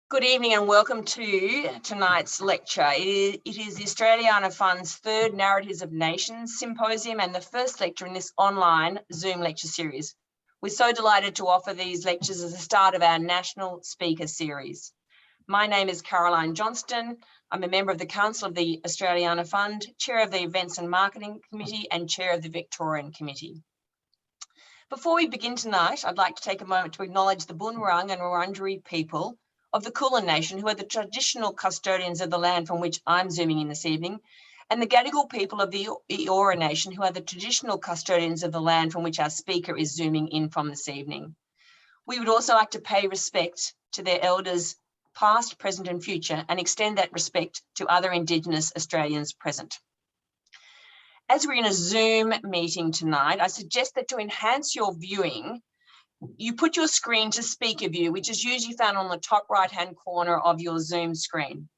Good evening and welcome to tonight's lecture. It is the Australiana Fund's third Narratives of Nations Symposium and the first lecture in this online Zoom lecture series. We're so delighted to offer these lectures as the start of our national speaker series. My name is Caroline Johnston. I'm a member of the Council of the Australiana Fund, Chair of the Events and Marketing Committee and Chair of the Victorian Committee. Before we begin tonight, I'd like to take a moment to acknowledge the Boonwurrung and Wurundjeri people of the Kulin Nation, who are the traditional custodians of the land from which I'm zooming in this evening, and the Gadigal people of the Eora Nation, who are the traditional custodians of the land from which our speaker is zooming in from this evening. We would also like to pay respect to their elders, past, present and future, and extend that respect to other Indigenous Australians present. As we're in a Zoom meeting tonight, I suggest that to enhance your viewing, you put your screen to speaker view, which is usually found on the top right-hand corner of your Zoom screen.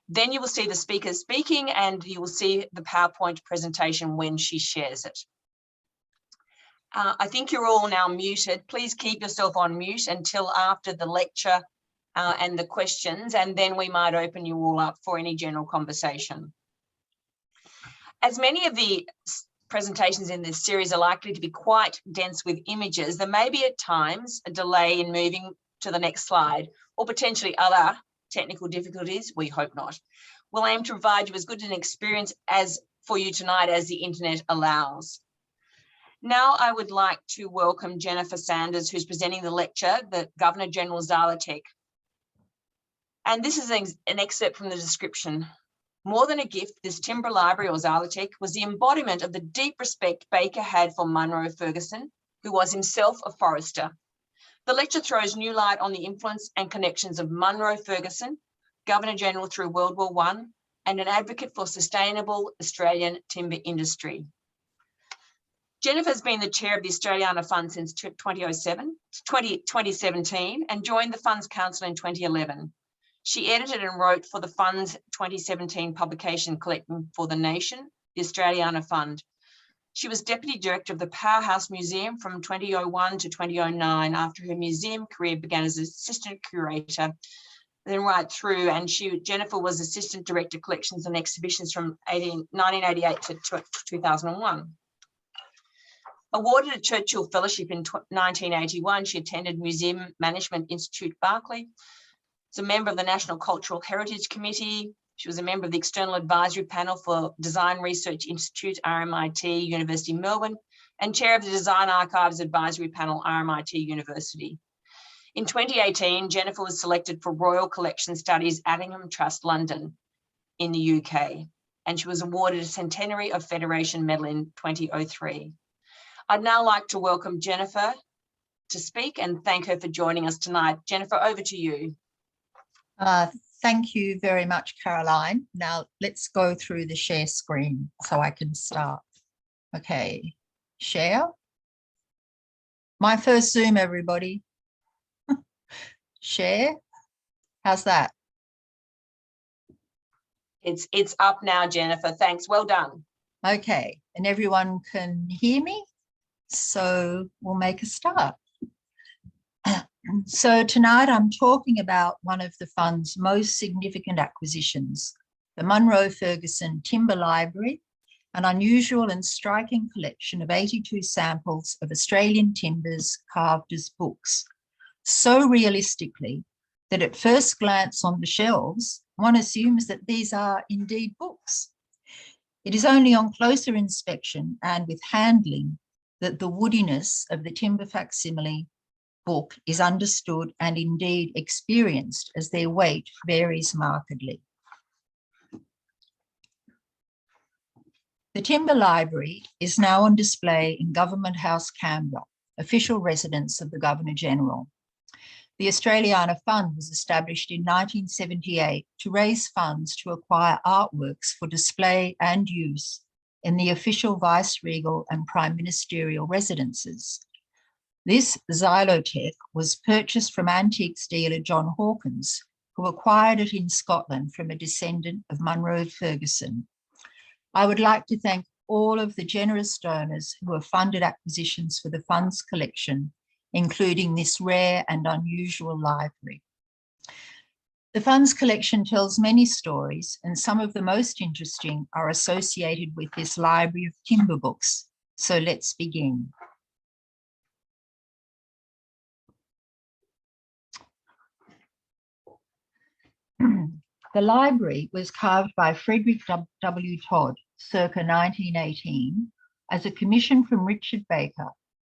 Then you will see the speaker speaking and you will see the PowerPoint presentation when she shares it. I think you're all now muted. Please keep yourself on mute until after the lecture and the questions, and then we might open you all up for any general conversation. As many of the presentations in this series are likely to be quite dense with images, there may be at times a delay in moving to the next slide or potentially other technical difficulties. We hope not. We'll aim to provide you as good an experience as for you tonight as the internet allows. Now I would like to welcome Jennifer Sanders, who's presenting the lecture, the Governor General Xylotheque. And this is an excerpt from the description. More than a gift, this timber library, or Xylotheque, was the embodiment of the deep respect Baker had for Munro Ferguson, who was himself a forester. The lecture throws new light on the influence and connections of Munro Ferguson, Governor-General through World War I, and an advocate for sustainable Australian timber industry. Jennifer's been the chair of the Australiana Fund since 2017 and joined the Fund's Council in 2011. She edited and wrote for the Fund's 2017 publication Collecting for the Nation, the Australiana Fund. She was Deputy Director of the Powerhouse Museum from 2001 to 2009 after her museum career began as Assistant Curator, then right through, and Jennifer was Assistant Director Collections and Exhibitions from 1988 to 2001. Awarded a Churchill Fellowship in 1981, she attended Museum Management Institute, Berkeley. She's a member of the National Cultural Heritage Committee. She was a member of the External Advisory Panel for Design Research Institute, RMIT, University of Melbourne, and chair of the Design Archives Advisory Panel, RMIT University. In 2018, Jennifer was selected for Royal Collection Studies, Attingham Trust, London, in the UK, and she was awarded a Centenary of Federation Medal in 2003. I'd now like to welcome Jennifer to speak and thank her for joining us tonight. Jennifer, over to you. Thank you very much, Caroline. Now let's go through the share screen so I can start. Okay, share. My first Zoom, everybody. Share. How's that? It's up now, Jennifer. Thanks. Well done. Okay, and everyone can hear me, so we'll make a start. So tonight I'm talking about one of the Fund's most significant acquisitions, the Munro Ferguson Timber Library, an unusual and striking collection of 82 samples of Australian timbers carved as books, so realistically that at first glance on the shelves, one assumes that these are indeed books. It is only on closer inspection and with handling that the woodiness of the timber facsimile book is understood and indeed experienced as their weight varies markedly. The Timber Library is now on display in Government House, Canberra, official residence of the Governor-General. The Australiana Fund was established in 1978 to raise funds to acquire artworks for display and use in the official viceregal and prime ministerial residences. This Xylotheque was purchased from antiques dealer John Hawkins, who acquired it in Scotland from a descendant of Munro Ferguson. I would like to thank all of the generous donors who have funded acquisitions for the Fund's collection, including this rare and unusual library. The fund's collection tells many stories, and some of the most interesting are associated with this library of timber books. So let's begin. The library was carved by Frederick W. Todd circa 1918 as a commission from Richard Baker,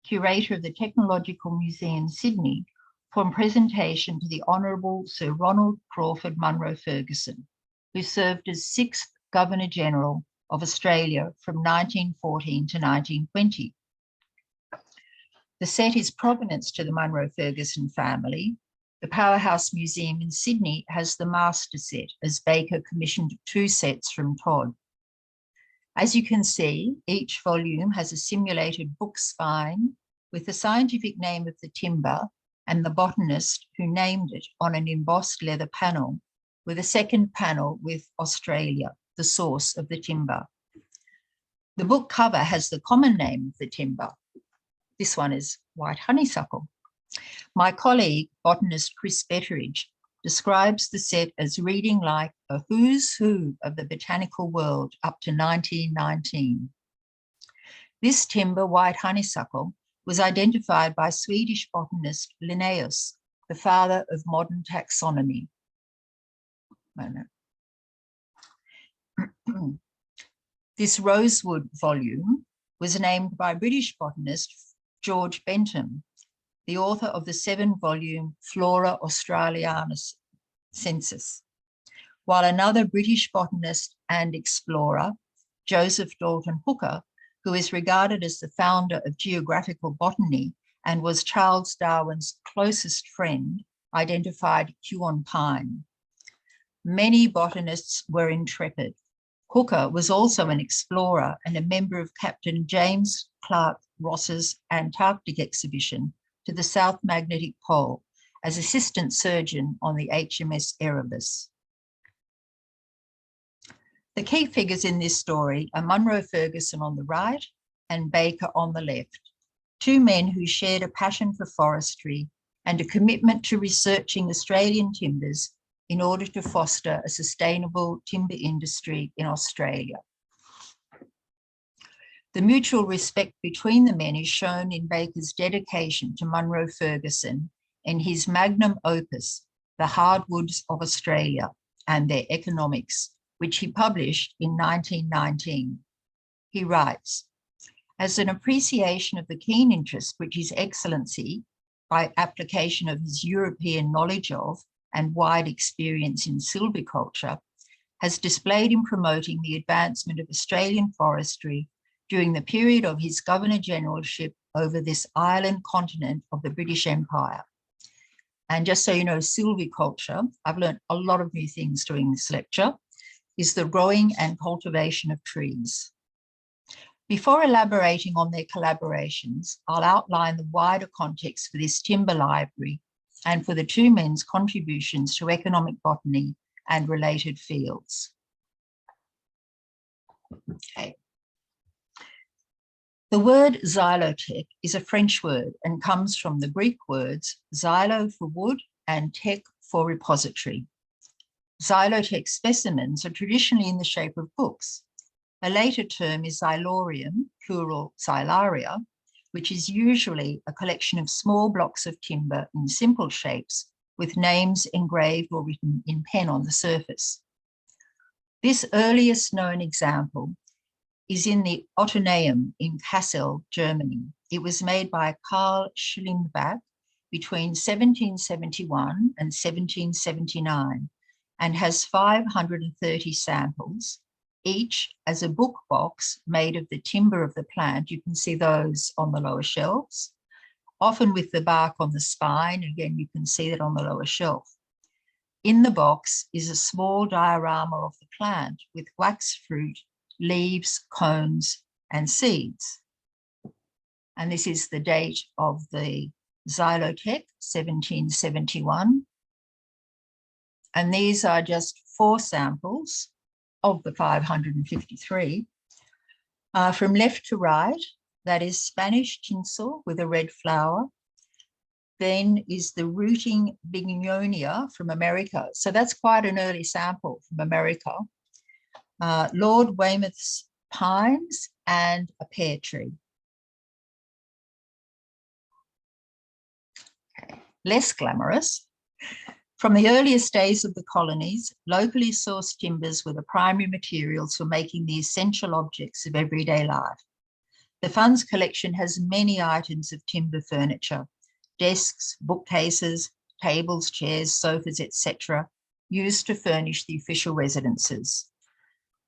Curator of the Technological Museum, Sydney, for presentation to the Honourable Sir Ronald Crauford Munro Ferguson, who served as 6th Governor-General of Australia from 1914 to 1920. The set is provenance to the Munro Ferguson family. The Powerhouse Museum in Sydney has the master set, as Baker commissioned 2 sets from Todd. As you can see, each volume has a simulated book spine with the scientific name of the timber and the botanist who named it on an embossed leather panel, with a second panel with Australia, the source of the timber. The book cover has the common name of the timber. This one is white honeysuckle. My colleague, botanist Chris Betteridge, describes the set as reading like a who's who of the botanical world up to 1919. This timber, white honeysuckle, was identified by Swedish botanist Linnaeus, the father of modern taxonomy. This rosewood volume was named by British botanist George Bentham, the author of the 7-volume Flora Australiana census, while another British botanist and explorer, Joseph Dalton Hooker, who is regarded as the founder of geographical botany and was Charles Darwin's closest friend, identified Huon pine. Many botanists were intrepid. Hooker was also an explorer and a member of Captain James Clark Ross's Antarctic expedition to the South Magnetic Pole as assistant surgeon on the HMS Erebus. The key figures in this story are Munro Ferguson on the right and Baker on the left, 2 men who shared a passion for forestry and a commitment to researching Australian timbers in order to foster a sustainable timber industry in Australia. The mutual respect between the men is shown in Baker's dedication to Munro Ferguson in his magnum opus, The Hardwoods of Australia and Their Economics, which he published in 1919. He writes, as an appreciation of the keen interest which His Excellency, by application of his European knowledge of and wide experience in silviculture, has displayed in promoting the advancement of Australian forestry during the period of his Governor-Generalship over this island continent of the British Empire. And just so you know, silviculture, I've learned a lot of new things during this lecture, is the growing and cultivation of trees. Before elaborating on their collaborations, I'll outline the wider context for this timber library and for the 2 men's contributions to economic botany and related fields. Okay. The word Xylotheque is a French word and comes from the Greek words xylo for wood and tech for repository. Xylotheque specimens are traditionally in the shape of books. A later term is xylorium, plural xylaria, which is usually a collection of small blocks of timber in simple shapes with names engraved or written in pen on the surface. This earliest known example is in the Ottoneum in Kassel, Germany. It was made by Carl Schlimbach between 1771 and 1779 and has 530 samples, each as a book box made of the timber of the plant. You can see those on the lower shelves, often with the bark on the spine. Again, you can see that on the lower shelf. In the box is a small diorama of the plant with wax fruit, leaves, cones, and seeds. And this is the date of the Xylotheque, 1771. And these are just 4 samples of the 553. From left to right, that is Spanish tinsel with a red flower. then is the rooting bignonia from America. So that's quite an early sample from America. Lord Weymouth's pines and a pear tree. Okay. Less glamorous. From the earliest days of the colonies, locally sourced timbers were the primary materials for making the essential objects of everyday life. The Fund's collection has many items of timber furniture, desks, bookcases, tables, chairs, sofas, etc., used to furnish the official residences.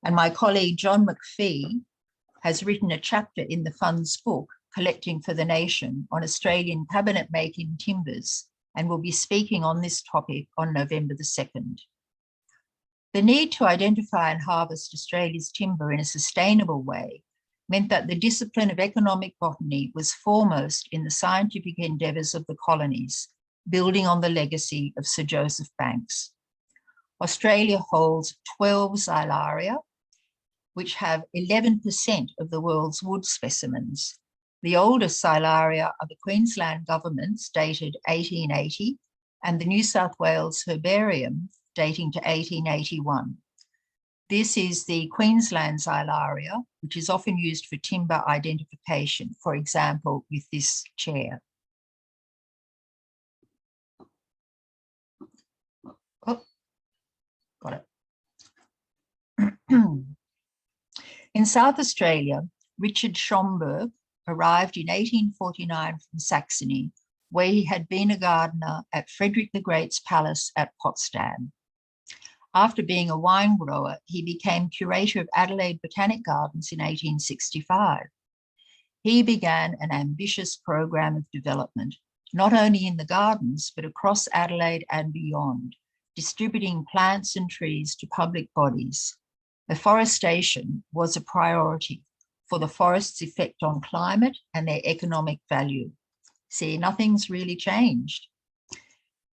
And my colleague John McPhee has written a chapter in the Fund's book, Collecting for the Nation, on Australian cabinet making timbers, and will be speaking on this topic on November the 2nd. The need to identify and harvest Australia's timber in a sustainable way meant that the discipline of economic botany was foremost in the scientific endeavours of the colonies, building on the legacy of Sir Joseph Banks. Australia holds 12 xylaria, which have 11% of the world's wood specimens. The oldest xylaria are the Queensland government's dated 1880 and the New South Wales herbarium dating to 1881. This is the Queensland xylaria, which is often used for timber identification, for example, with this chair. Oh, got it. In South Australia, Richard Schomburgk arrived in 1849 from Saxony, where he had been a gardener at Frederick the Great's palace at Potsdam. After being a wine grower, he became curator of Adelaide Botanic Gardens in 1865. He began an ambitious program of development, not only in the gardens, but across Adelaide and beyond, distributing plants and trees to public bodies. Afforestation was a priority for the forest's effect on climate and their economic value. See, nothing's really changed.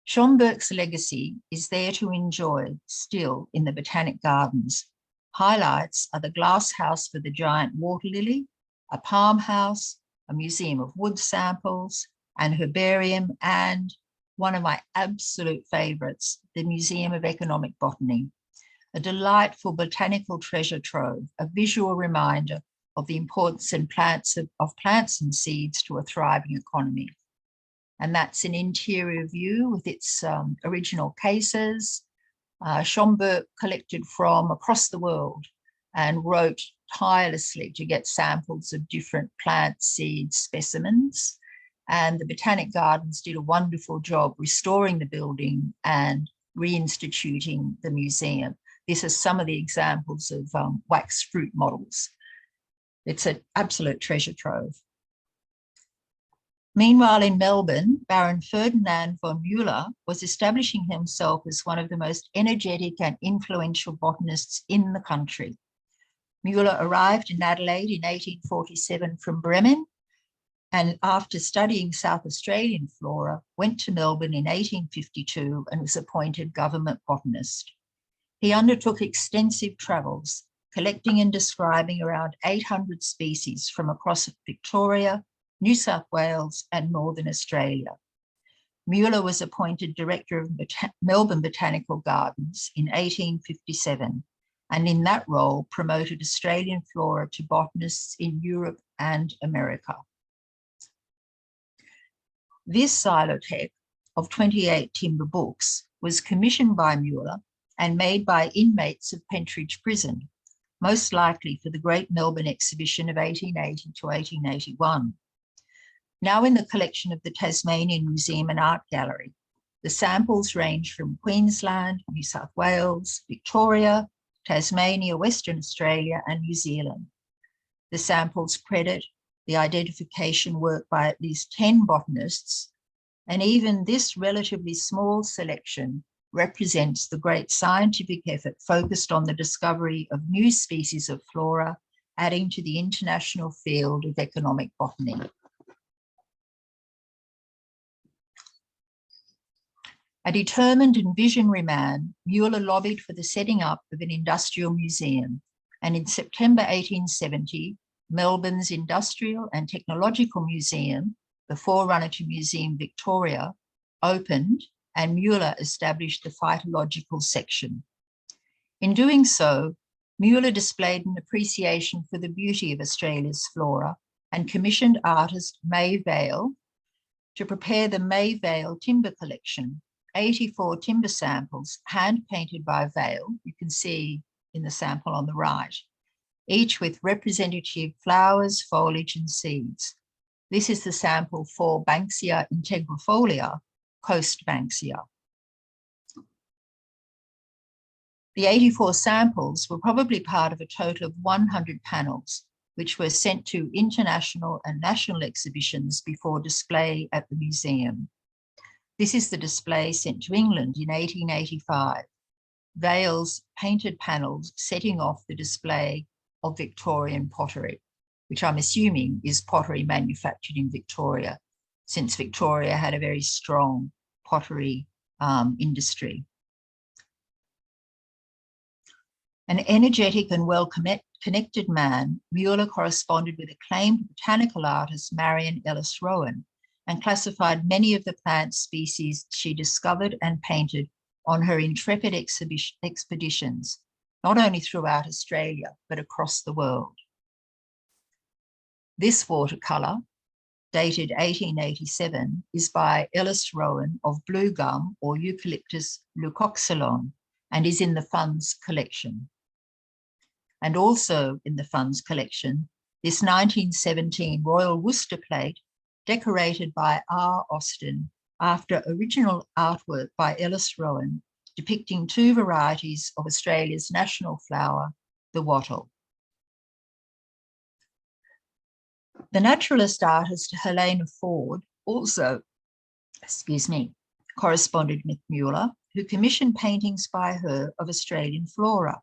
Schomburgk's legacy is there to enjoy still in the Botanic Gardens. Highlights are the glass house for the giant water lily, a palm house, a museum of wood samples, an herbarium, and one of my absolute favourites, the Museum of Economic Botany, a delightful botanical treasure trove, a visual reminder of the importance of plants and seeds to a thriving economy. And that's an interior view with its original cases. Schomburgk collected from across the world and wrote tirelessly to get samples of different plant seed specimens. And the Botanic Gardens did a wonderful job restoring the building and reinstituting the museum. These are some of the examples of wax fruit models. It's an absolute treasure trove. Meanwhile, in Melbourne, Baron Ferdinand von Mueller was establishing himself as one of the most energetic and influential botanists in the country. Mueller arrived in Adelaide in 1847 from Bremen, and after studying South Australian flora, went to Melbourne in 1852 and was appointed government botanist. He undertook extensive travels, collecting and describing around 800 species from across Victoria, New South Wales and Northern Australia. Mueller was appointed Director of Melbourne Botanical Gardens in 1857, and in that role promoted Australian flora to botanists in Europe and America. This Xylotheque of 28 timber books was commissioned by Mueller and made by inmates of Pentridge Prison, most likely for the Great Melbourne Exhibition of 1880 to 1881. Now in the collection of the Tasmanian Museum and Art Gallery, the samples range from Queensland, New South Wales, Victoria, Tasmania, Western Australia, and New Zealand. The samples credit the identification work by at least 10 botanists, and even this relatively small selection represents the great scientific effort focused on the discovery of new species of flora, adding to the international field of economic botany. A determined and visionary man, Mueller lobbied for the setting up of an industrial museum, and in September 1870, Melbourne's Industrial and Technological Museum the forerunner to Museum Victoria, opened and Muller established the phytological section. In doing so, Muller displayed an appreciation for the beauty of Australia's flora and commissioned artist May Vale to prepare the May Vale Timber Collection, 84 timber samples hand-painted by Vale, you can see in the sample on the right, each with representative flowers, foliage and seeds. This is the sample for Banksia integrifolia, Coast Banksia. The 84 samples were probably part of a total of 100 panels, which were sent to international and national exhibitions before display at the museum. This is the display sent to England in 1885. Vale's painted panels setting off the display of Victorian pottery, which I'm assuming is pottery manufactured in Victoria, since Victoria had a very strong pottery industry. An energetic and well-connected man, Muller corresponded with acclaimed botanical artist Marion Ellis Rowan and classified many of the plant species she discovered and painted on her intrepid expeditions, not only throughout Australia, but across the world. This watercolour, dated 1887, is by Ellis Rowan of Blue Gum or Eucalyptus leucoxylon and is in the Funds collection. And also in the Funds collection, this 1917 Royal Worcester plate decorated by R. Austin after original artwork by Ellis Rowan depicting two varieties of Australia's national flower, the wattle. The naturalist artist Helena Ford also, corresponded with Muller, who commissioned paintings by her of Australian flora.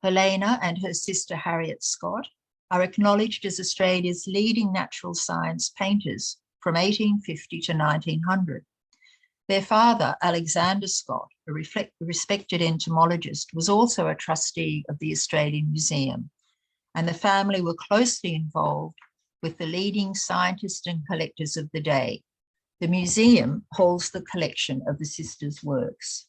Helena and her sister Harriet Scott are acknowledged as Australia's leading natural science painters from 1850 to 1900. Their father, Alexander Scott, a respected entomologist, was also a trustee of the Australian Museum, and the family were closely involved with the leading scientists and collectors of the day. The museum holds the collection of the sisters' works.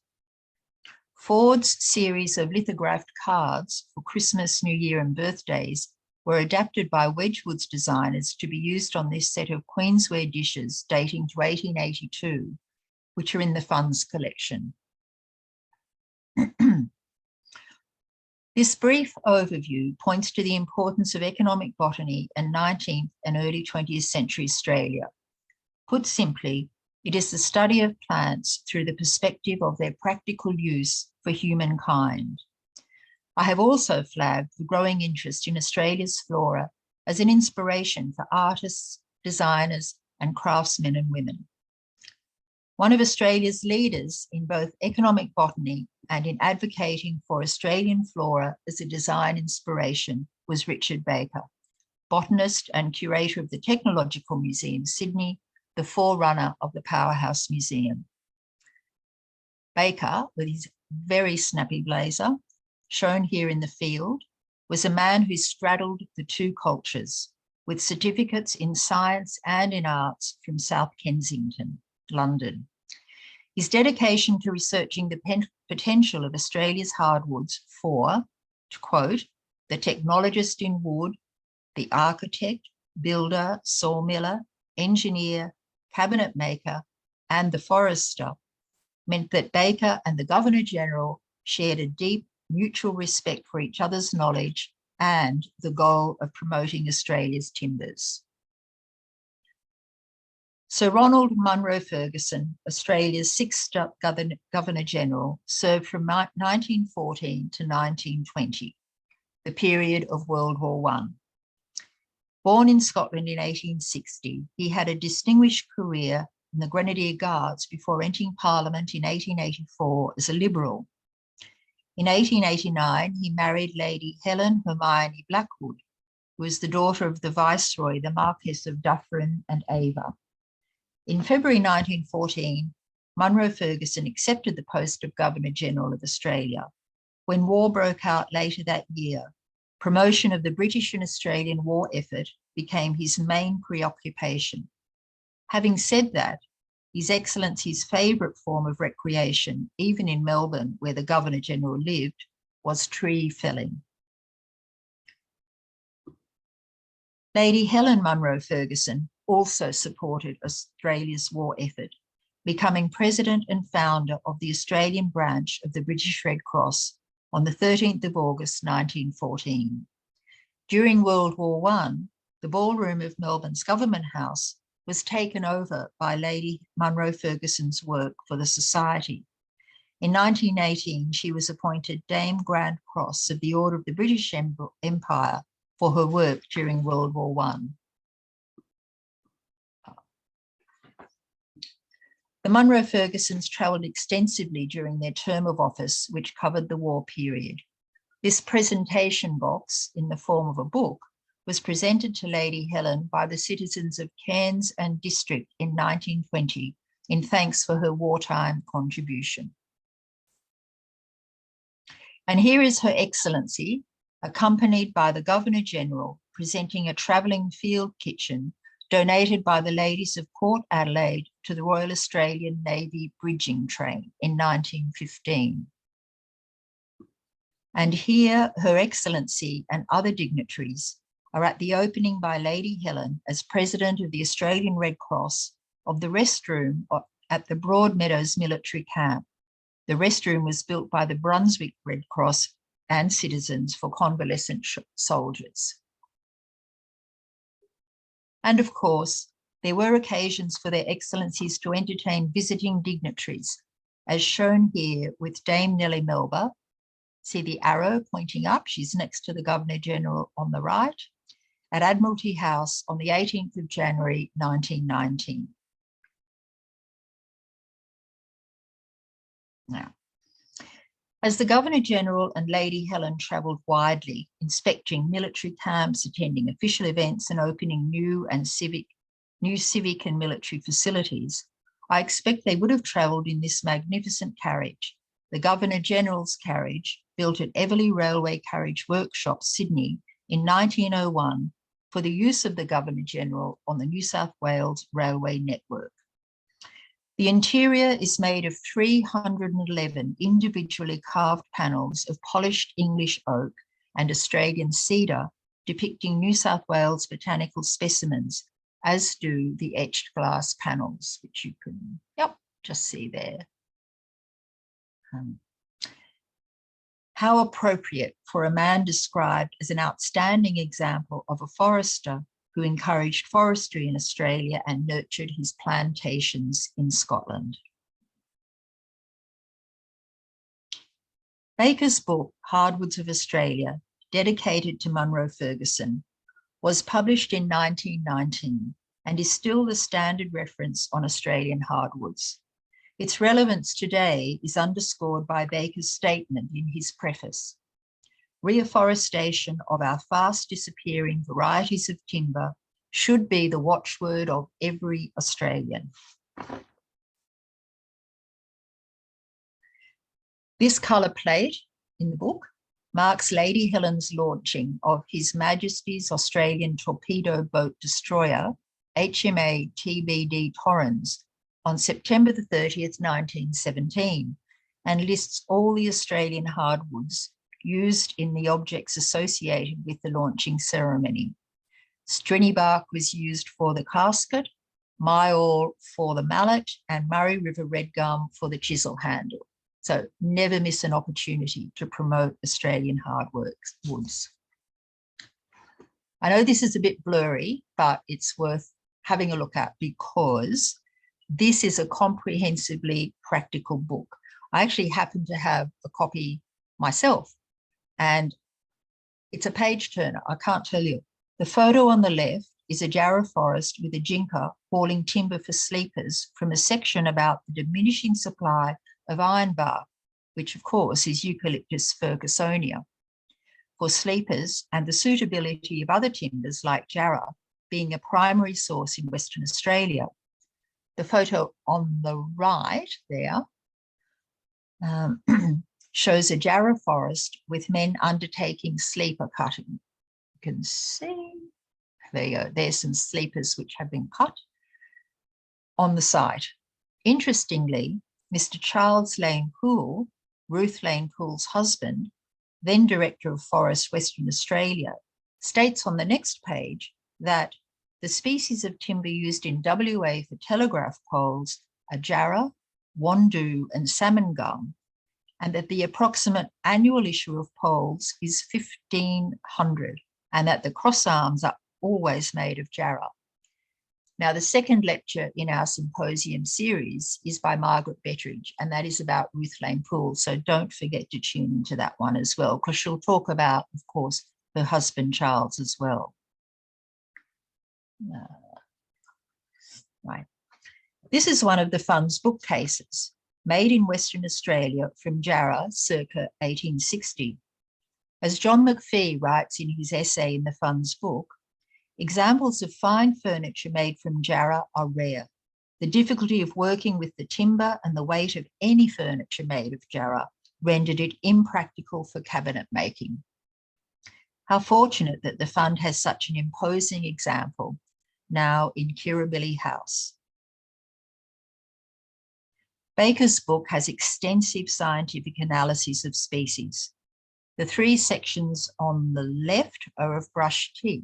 Ford's series of lithographed cards for Christmas, New Year and birthdays were adapted by Wedgwood's designers to be used on this set of Queensware dishes dating to 1882, which are in the Funds collection. This brief overview points to the importance of economic botany in 19th and early 20th century Australia. Put simply, it is the study of plants through the perspective of their practical use for humankind. I have also flagged the growing interest in Australia's flora as an inspiration for artists, designers, and craftsmen and women. One of Australia's leaders in both economic botany and in advocating for Australian flora as a design inspiration was Richard Baker, botanist and curator of the Technological Museum, Sydney, the forerunner of the Powerhouse Museum. Baker, with his very snappy blazer, shown here in the field, was a man who straddled the two cultures, with certificates in science and in arts from South Kensington, London. His dedication to researching the potential of Australia's hardwoods for, to quote, the technologist in wood, the architect, builder, sawmiller, engineer, cabinet maker, and the forester, meant that Baker and the Governor-General shared a deep mutual respect for each other's knowledge and the goal of promoting Australia's timbers. Sir Ronald Munro Ferguson, Australia's sixth Governor-General, served from 1914 to 1920, the period of World War I. Born in Scotland in 1860, he had a distinguished career in the Grenadier Guards before entering Parliament in 1884 as a Liberal. In 1889, he married Lady Helen Hermione Blackwood, who was the daughter of the Viceroy, the Marquess of Dufferin and Ava. In February 1914, Munro Ferguson accepted the post of Governor-General of Australia. When war broke out later that year, promotion of the British and Australian war effort became his main preoccupation. Having said that, His Excellency's favourite form of recreation, even in Melbourne, where the Governor-General lived, was tree felling. Lady Helen Munro Ferguson also supported Australia's war effort, becoming president and founder of the Australian branch of the British Red Cross on the 13th of August 1914. During World War I, the ballroom of Melbourne's Government House was taken over by Lady Munro Ferguson's work for the Society. In 1918, she was appointed Dame Grand Cross of the Order of the British Empire for her work during World War I. The Munro Fergusons travelled extensively during their term of office, which covered the war period. This presentation box, in the form of a book, was presented to Lady Helen by the citizens of Cairns and District in 1920 in thanks for her wartime contribution. And here is Her Excellency, accompanied by the Governor-General, presenting a travelling field kitchen donated by the ladies of Port Adelaide to the Royal Australian Navy bridging train in 1915. And here, Her Excellency and other dignitaries are at the opening by Lady Helen as President of the Australian Red Cross of the restroom at the Broadmeadows military camp. The restroom was built by the Brunswick Red Cross and citizens for convalescent soldiers. And of course, there were occasions for their excellencies to entertain visiting dignitaries, as shown here with Dame Nellie Melba. See the arrow pointing up, she's next to the Governor-General on the right, at Admiralty House on the 18th of January 1919. Now, as the Governor-General and Lady Helen travelled widely, inspecting military camps, attending official events and opening new civic and military facilities, I expect they would have travelled in this magnificent carriage, the Governor-General's carriage, built at Everleigh Railway Carriage Workshop, Sydney, in 1901 for the use of the Governor-General on the New South Wales Railway network. The interior is made of 311 individually carved panels of polished English oak and Australian cedar, depicting New South Wales botanical specimens, as do the etched glass panels, which you can, just see there. How appropriate for a man described as an outstanding example of a forester who encouraged forestry in Australia and nurtured his plantations in Scotland. Baker's book, Hardwoods of Australia, dedicated to Munro Ferguson, was published in 1919 and is still the standard reference on Australian hardwoods. Its relevance today is underscored by Baker's statement in his preface. Reforestation of our fast disappearing varieties of timber should be the watchword of every Australian. This colour plate in the book marks Lady Helen's launching of His Majesty's Australian Torpedo Boat Destroyer, HMA TBD Torrens, on September the 30th, 1917, and lists all the Australian hardwoods used in the objects associated with the launching ceremony. Stringy bark was used for the casket, myall for the mallet, and Murray River red gum for the chisel handle. So never miss an opportunity to promote Australian hardwoods. I know this is a bit blurry, but it's worth having a look at because this is a comprehensively practical book. I actually happen to have a copy myself, and it's a page turner, I can't tell you. The photo on the left is a jarrah forest with a jinker hauling timber for sleepers from a section about the diminishing supply of ironbark, which of course is Eucalyptus fergusonia, for sleepers, and the suitability of other timbers like jarrah being a primary source in Western Australia. The photo on the right there shows a jarrah forest with men undertaking sleeper cutting. You can see, there you go. There's some sleepers which have been cut on the site. Interestingly, Mr. Charles Lane Poole, Ruth Lane Poole's husband, then Director of Forests Western Australia, states on the next page that the species of timber used in WA for telegraph poles are jarrah, wandoo and salmon gum, and that the approximate annual issue of poles is 1,500, and that the cross arms are always made of jarrah. Now, the second lecture in our symposium series is by Margaret Betteridge, and that is about Ruth Lane Poole. So don't forget to tune into that one as well, because she'll talk about, of course, her husband, Charles, as well. Right. This is one of the Fund's bookcases, made in Western Australia from jarrah circa 1860. As John McPhee writes in his essay in the Fund's book, examples of fine furniture made from jarrah are rare. The difficulty of working with the timber and the weight of any furniture made of jarrah rendered it impractical for cabinet making. How fortunate that the Fund has such an imposing example now in Kirribilli House. Baker's book has extensive scientific analysis of species. The three sections on the left are of brush teak,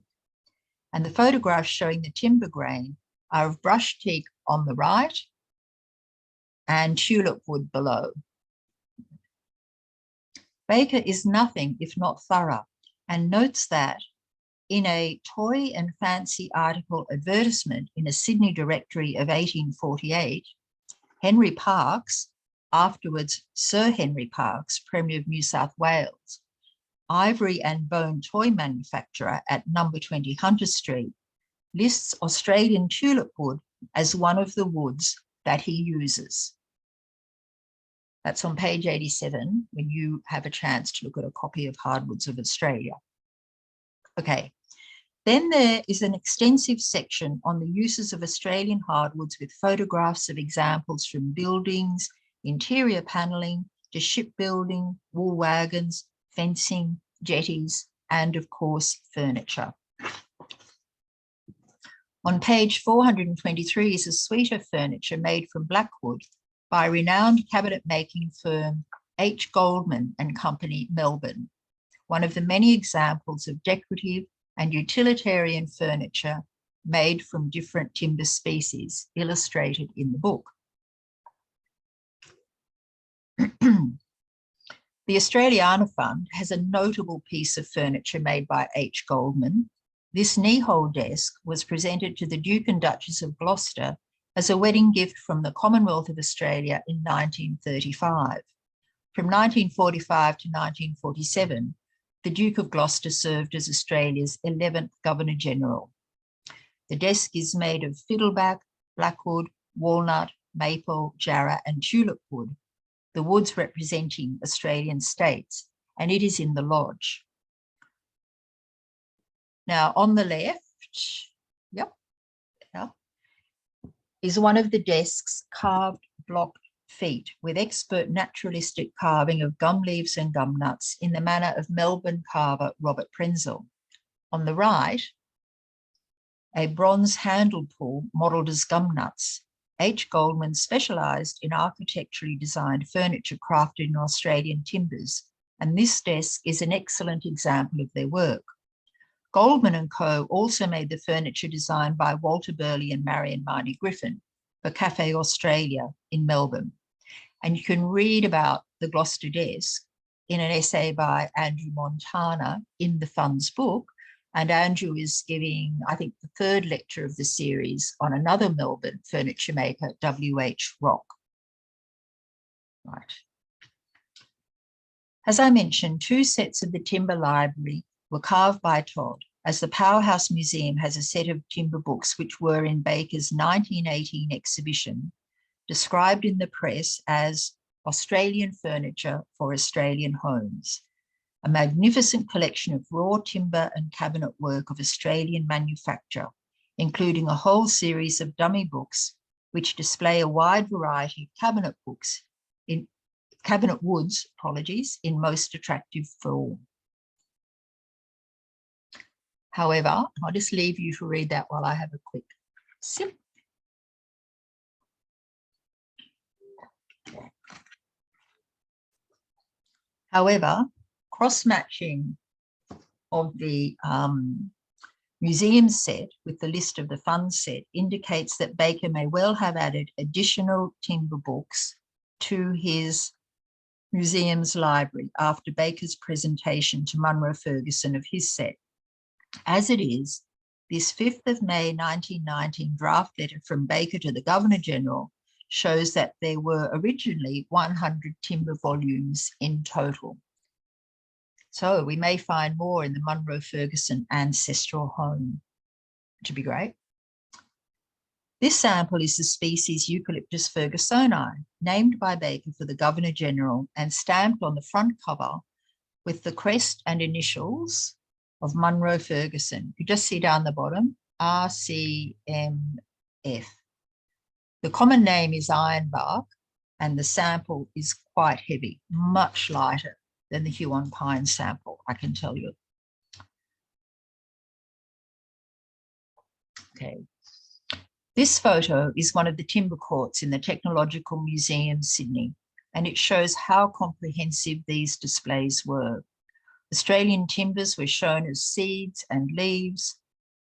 and the photographs showing the timber grain are of brush teak on the right and tulip wood below. Baker is nothing if not thorough, and notes that in a toy and fancy article advertisement in a Sydney directory of 1848, Henry Parkes, afterwards Sir Henry Parkes, Premier of New South Wales, ivory and bone toy manufacturer at number 20 Hunter Street, lists Australian tulip wood as one of the woods that he uses. That's on page 87 when you have a chance to look at a copy of Hardwoods of Australia. Okay, then there is an extensive section on the uses of Australian hardwoods with photographs of examples from buildings, interior panelling, to shipbuilding, wool wagons, fencing, jetties, and of course, furniture. On page 423 is a suite of furniture made from blackwood by renowned cabinet making firm H. Goldman and Company, Melbourne, one of the many examples of decorative and utilitarian furniture made from different timber species, illustrated in the book. The Australiana Fund has a notable piece of furniture made by H. Goldman. This knee-hole desk was presented to the Duke and Duchess of Gloucester as a wedding gift from the Commonwealth of Australia in 1935. From 1945 to 1947, the Duke of Gloucester served as Australia's 11th Governor-General. The desk is made of fiddleback, blackwood, walnut, maple, jarrah and tulip wood, the woods representing Australian states, and it is in the lodge. Now on the left, is one of the desk's carved block feet with expert naturalistic carving of gum leaves and gum nuts in the manner of Melbourne carver Robert Prenzel. On the right, a bronze handle pull modelled as gum nuts. H. Goldman specialised in architecturally designed furniture crafted in Australian timbers, and this desk is an excellent example of their work. Goldman and Co. also made the furniture designed by Walter Burley and Marion Marnie Griffin for Cafe Australia in Melbourne. And you can read about the Gloucester desk in an essay by Andrew Montana in the Fund's book. And Andrew is giving, I think, the third lecture of the series on another Melbourne furniture maker, W.H. Rock. Right. As I mentioned, 2 sets of the timber library were carved by Todd, as the Powerhouse Museum has a set of timber books which were in Baker's 1918 exhibition, described in the press as Australian Furniture for Australian Homes, a magnificent collection of raw timber and cabinet work of Australian manufacture, including a whole series of dummy books which display a wide variety of cabinet woods, in most attractive form. However, I'll just leave you to read that while I have a quick sip. However, cross-matching of the museum set with the list of the fund set indicates that Baker may well have added additional timber books to his museum's library after Baker's presentation to Munro Ferguson of his set. As it is, this 5th of May 1919 draft letter from Baker to the Governor-General shows that there were originally 100 timber volumes in total. So we may find more in the Munro Ferguson ancestral home, which would be great. This sample is the species Eucalyptus fergusoni, named by Baker for the Governor-General and stamped on the front cover with the crest and initials of Munro Ferguson. You just see down the bottom, RCMF. The common name is ironbark, and the sample is quite heavy, much lighter than the Huon pine sample, I can tell you. Okay. This photo is one of the timber courts in the Technological Museum, Sydney, and it shows how comprehensive these displays were. Australian timbers were shown as seeds and leaves,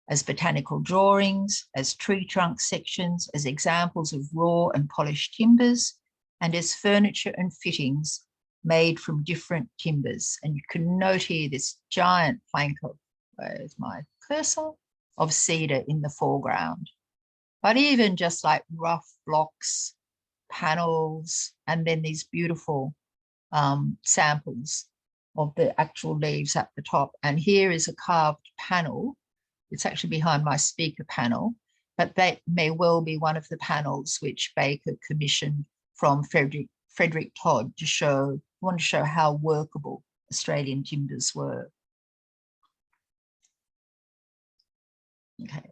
as botanical drawings, as tree trunk sections, as examples of raw and polished timbers, and as furniture and fittings made from different timbers. And you can note here this giant plank of, where's my cursor, of cedar in the foreground. But even just like rough blocks, panels, and then these beautiful samples of the actual leaves at the top. And here is a carved panel. It's actually behind my speaker panel, but that may well be one of the panels which Baker commissioned from Frederick Todd to want to show how workable Australian timbers were. Okay.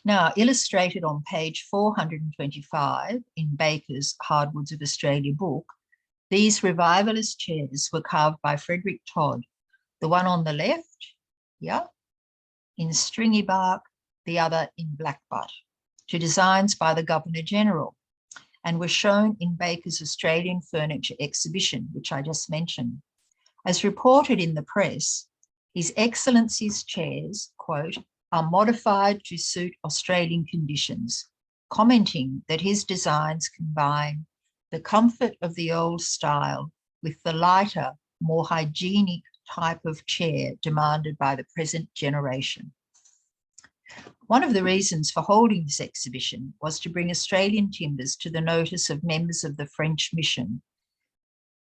Now, illustrated on page 425 in Baker's Hardwoods of Australia book, these revivalist chairs were carved by Frederick Todd, the one on the left, yeah, in stringy bark, the other in blackbutt, to designs by the Governor-General, and were shown in Baker's Australian Furniture exhibition, which I just mentioned. As reported in the press, His Excellency's chairs, quote, are modified to suit Australian conditions, commenting that his designs combine the comfort of the old style with the lighter, more hygienic type of chair demanded by the present generation. One of the reasons for holding this exhibition was to bring Australian timbers to the notice of members of the French mission,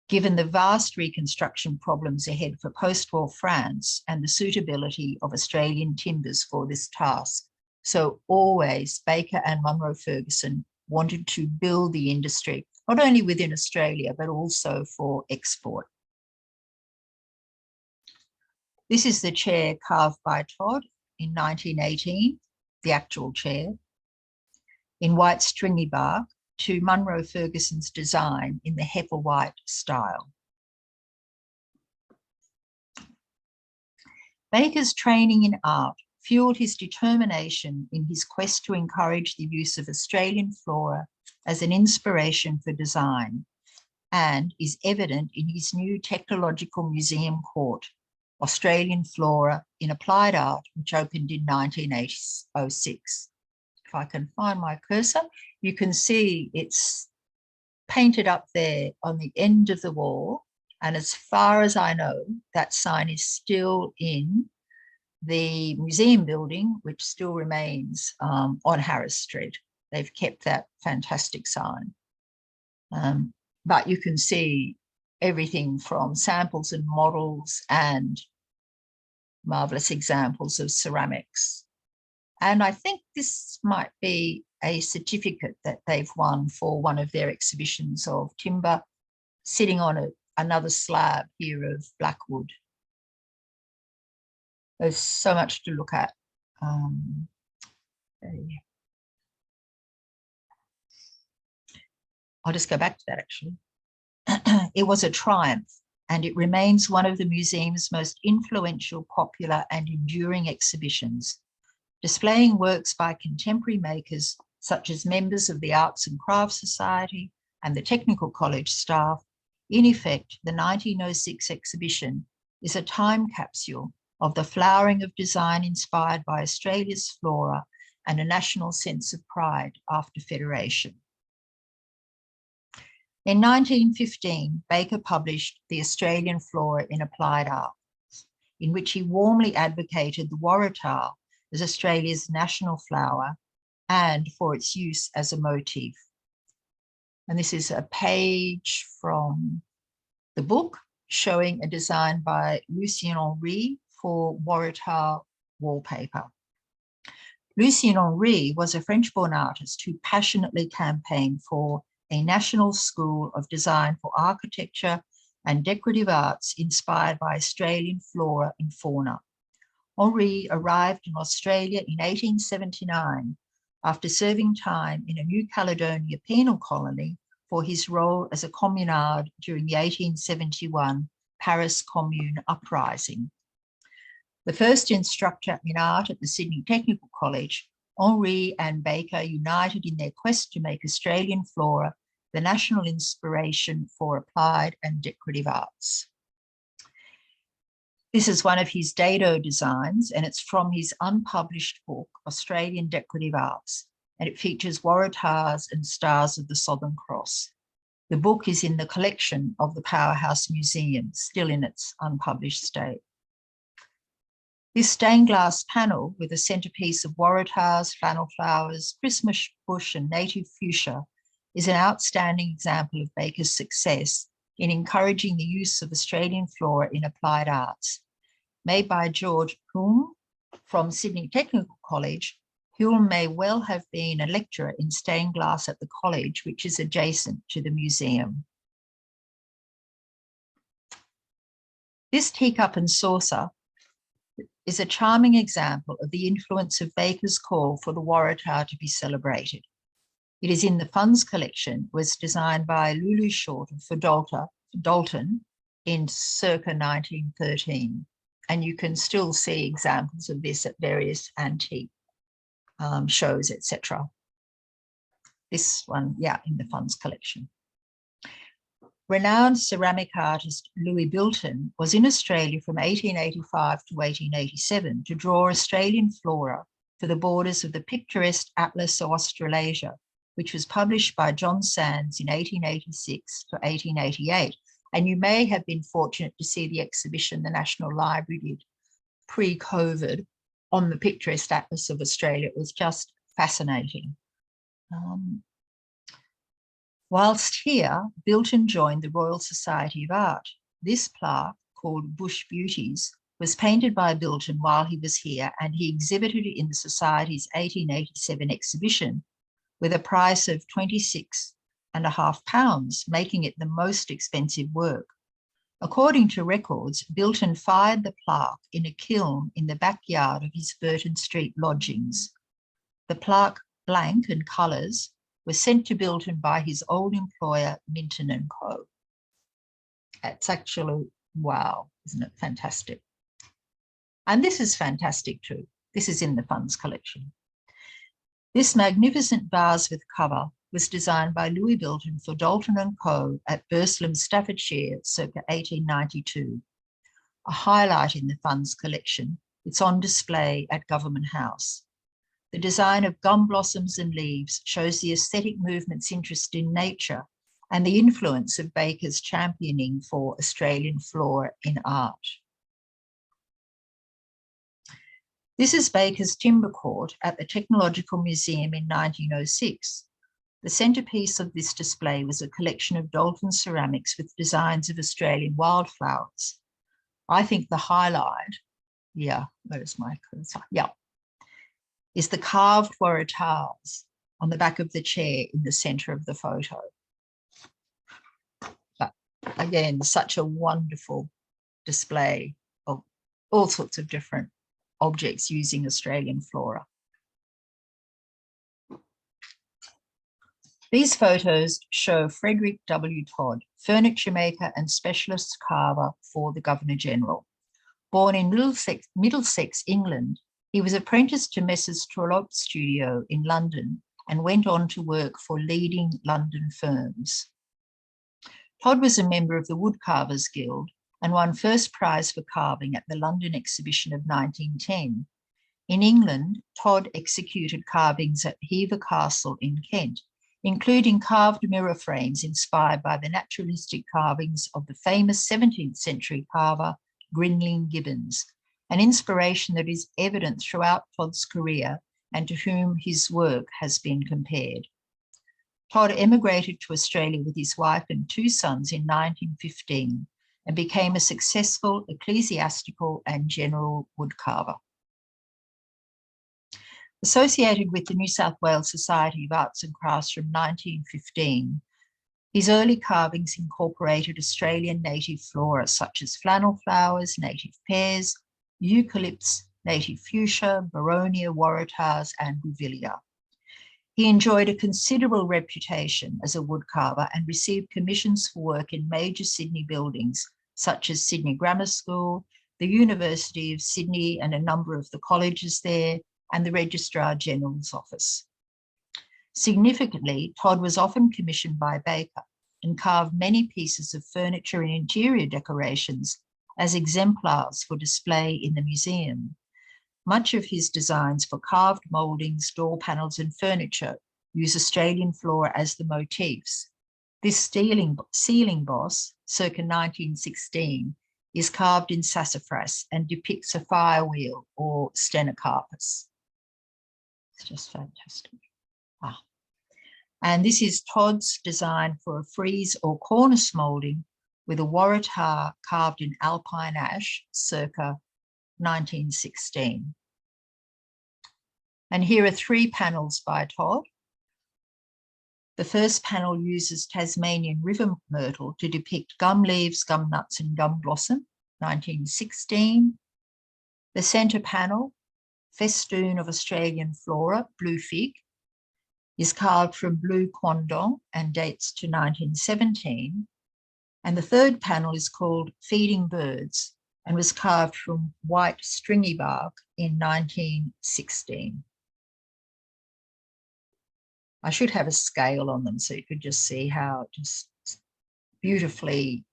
given the vast reconstruction problems ahead for post-war France and the suitability of Australian timbers for this task. So always Baker and Munro Ferguson wanted to build the industry, not only within Australia, but also for export. This is the chair carved by Todd in 1918, the actual chair, in white stringy bark, to Munro Ferguson's design in the heifer white style. Baker's training in art fueled his determination in his quest to encourage the use of Australian flora as an inspiration for design, and is evident in his new Technological Museum Court, Australian Flora in Applied Art, which opened in 1906. If I can find my cursor, you can see it's painted up there on the end of the wall. And as far as I know, that sign is still in the museum building, which still remains on Harris Street. They've kept that fantastic sign. But you can see everything from samples and models and marvelous examples of ceramics. And I think this might be a certificate that they've won for one of their exhibitions of timber sitting on another slab here of blackwood. There's so much to look at. I'll just go back to that actually. It was a triumph and it remains one of the museum's most influential, popular and enduring exhibitions, displaying works by contemporary makers such as members of the Arts and Crafts Society and the Technical College staff. In effect, the 1906 exhibition is a time capsule of the flowering of design inspired by Australia's flora and a national sense of pride after Federation. In 1915, Baker published The Australian Flora in Applied Arts, in which he warmly advocated the waratah as Australia's national flower and for its use as a motif. And this is a page from the book showing a design by Lucien Henry for waratah wallpaper. Lucien Henry was a French-born artist who passionately campaigned for a national school of design for architecture and decorative arts inspired by Australian flora and fauna. Henry arrived in Australia in 1879 after serving time in a New Caledonia penal colony for his role as a communard during the 1871 Paris Commune uprising. The first instructor in art at the Sydney Technical College, Henry and Baker united in their quest to make Australian flora the national inspiration for applied and decorative arts. This is one of his dado designs, and it's from his unpublished book, Australian Decorative Arts, and it features waratahs and stars of the Southern Cross. The book is in the collection of the Powerhouse Museum, still in its unpublished state. This stained glass panel with a centerpiece of waratahs, flannel flowers, Christmas bush and native fuchsia is an outstanding example of Baker's success in encouraging the use of Australian flora in applied arts. Made by George Hulme from Sydney Technical College, Hulme may well have been a lecturer in stained glass at the college, which is adjacent to the museum. This teacup and saucer is a charming example of the influence of Baker's call for the waratah to be celebrated. It is in the funds collection, was designed by Lulu Shorter for Dalton in circa 1913. And you can still see examples of this at various antique shows, etc. This one, yeah, in the funds collection. Renowned ceramic artist Louis Bilton was in Australia from 1885 to 1887 to draw Australian flora for the borders of the picturesque Atlas of Australasia, which was published by John Sands in 1886 to 1888. And you may have been fortunate to see the exhibition the National Library did pre-COVID on the picturesque Atlas of Australia. It was just fascinating. Whilst here, Bilton joined the Royal Society of Art. This plaque, called Bush Beauties, was painted by Bilton while he was here, and he exhibited it in the Society's 1887 exhibition with a price of £26.50, making it the most expensive work. According to records, Bilton fired the plaque in a kiln in the backyard of his Burton Street lodgings. The plaque, blank and colours, was sent to Bilton by his old employer, Minton and Co. It's actually, wow, isn't it fantastic? And this is fantastic too. This is in the funds collection. This magnificent vase with cover was designed by Louis Bilton for Dalton and Co. at Burslem, Staffordshire, circa 1892. A highlight in the funds collection, it's on display at Government House. The design of gum blossoms and leaves shows the aesthetic movement's interest in nature and the influence of Baker's championing for Australian flora in art. This is Baker's timber court at the Technological Museum in 1906. The centrepiece of this display was a collection of Dalton ceramics with designs of Australian wildflowers. I think the highlight, where's my cursor? Is the carved waratahs on the back of the chair in the centre of the photo. But again, such a wonderful display of all sorts of different objects using Australian flora. These photos show Frederick W. Todd, furniture maker and specialist carver for the Governor-General. Born in Middlesex, England, he was apprenticed to Messrs. Trollope Studio in London and went on to work for leading London firms. Todd was a member of the Woodcarvers Guild and won first prize for carving at the London exhibition of 1910. In England, Todd executed carvings at Hever Castle in Kent, including carved mirror frames inspired by the naturalistic carvings of the famous 17th century carver Grinling Gibbons, an inspiration that is evident throughout Todd's career and to whom his work has been compared. Todd emigrated to Australia with his wife and 2 sons in 1915 and became a successful ecclesiastical and general woodcarver. Associated with the New South Wales Society of Arts and Crafts from 1915, his early carvings incorporated Australian native flora such as flannel flowers, native pears, eucalypts, native fuchsia, boronia, waratahs, and bouvillia. He enjoyed a considerable reputation as a woodcarver and received commissions for work in major Sydney buildings such as Sydney Grammar School, the University of Sydney and a number of the colleges there, and the Registrar General's office. Significantly, Todd was often commissioned by Baker and carved many pieces of furniture and interior decorations as exemplars for display in the museum. Much of his designs for carved mouldings, door panels and furniture use Australian flora as the motifs. This ceiling boss, circa 1916, is carved in sassafras and depicts a fire wheel or stenocarpus. It's just fantastic. And this is Todd's design for a frieze or cornice moulding with a waratah carved in alpine ash, circa 1916. And here are 3 panels by Todd. The first panel uses Tasmanian river myrtle to depict gum leaves, gum nuts and gum blossom, 1916. The centre panel, festoon of Australian flora, blue fig, is carved from blue quandong and dates to 1917. And the third panel is called Feeding Birds and was carved from white stringy bark in 1916. I should have a scale on them so you could just see how just beautifully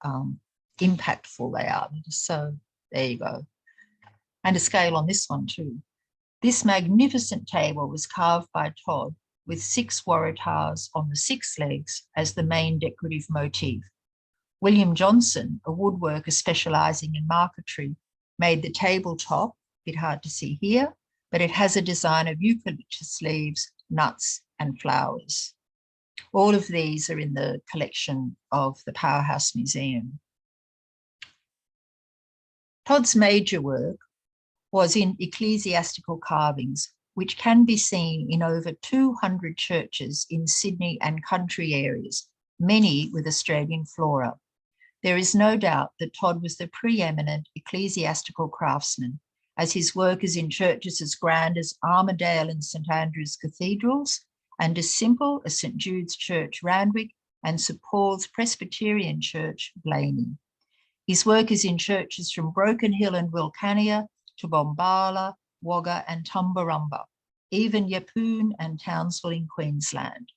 impactful they are. So there you go. And a scale on this one too. This magnificent table was carved by Todd with 6 waratahs on the 6 legs as the main decorative motif. William Johnson, a woodworker specialising in marquetry, made the tabletop, a bit hard to see here, but it has a design of eucalyptus leaves, nuts and flowers. All of these are in the collection of the Powerhouse Museum. Todd's major work was in ecclesiastical carvings, which can be seen in over 200 churches in Sydney and country areas, many with Australian flora. There is no doubt that Todd was the preeminent ecclesiastical craftsman, as his work is in churches as grand as Armadale and St Andrew's cathedrals, and as simple as St Jude's Church, Randwick, and St Paul's Presbyterian Church, Blaney. His work is in churches from Broken Hill and Wilcannia to Bombala, Wagga and Tumbarumba, even Yeppoon and Townsville in Queensland.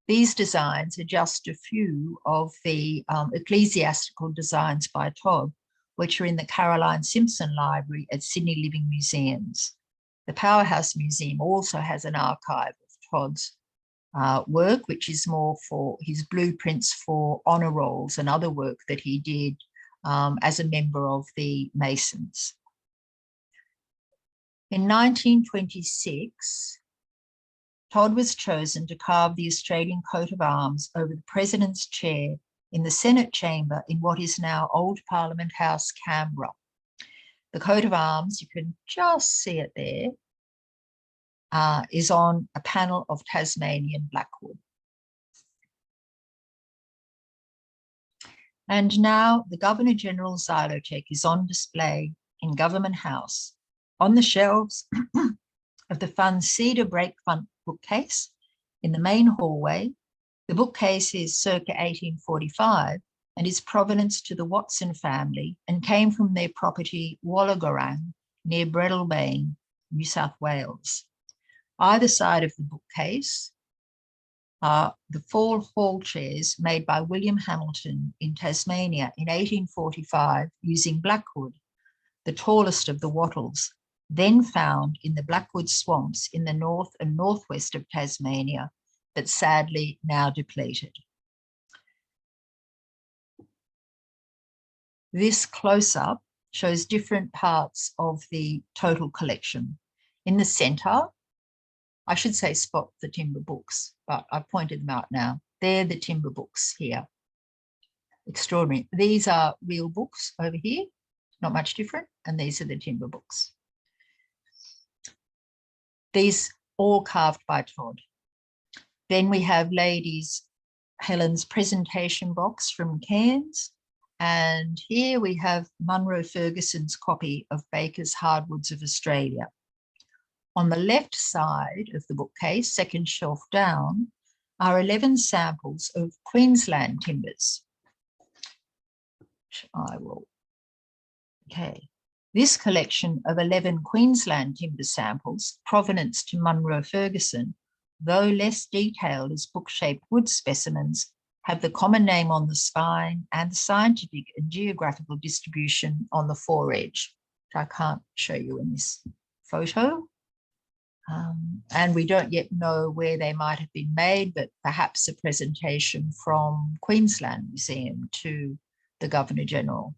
These designs are just a few of the ecclesiastical designs by Todd, which are in the Caroline Simpson Library at Sydney Living Museums. The Powerhouse Museum also has an archive of Todd's work, which is more for his blueprints for honour rolls and other work that he did as a member of the Masons. In 1926, Todd was chosen to carve the Australian coat of arms over the President's chair in the Senate chamber in what is now Old Parliament House, Canberra. The coat of arms, you can just see it there, is on a panel of Tasmanian blackwood. And now the Governor-General's Xylotheque is on display in Government House on the shelves of the Fund's cedar break front bookcase in the main hallway, The bookcase is circa 1845 and is provenance to the Watson family and came from their property Wollongorang near Breadalbane, New South Wales. Either side of the bookcase are the 4 hall chairs made by William Hamilton in Tasmania in 1845 using blackwood, the tallest of the wattles, then found in the blackwood swamps in the north and northwest of Tasmania, but sadly now depleted. This close-up shows different parts of the total collection. In the centre, I should say spot the timber books, but I've pointed them out now. They're the timber books here. Extraordinary. These are real books over here, not much different, and these are the timber books. These all carved by Todd. Then we have Lady Helen's presentation box from Cairns, and here we have Munro Ferguson's copy of Baker's Hardwoods of Australia. On the left side of the bookcase, second shelf down, are 11 samples of Queensland timbers. This collection of 11 Queensland timber samples, provenance to Munro Ferguson, though less detailed as book-shaped wood specimens, have the common name on the spine and the scientific and geographical distribution on the foredge, which I can't show you in this photo. And we don't yet know where they might have been made, but perhaps a presentation from Queensland Museum to the Governor-General.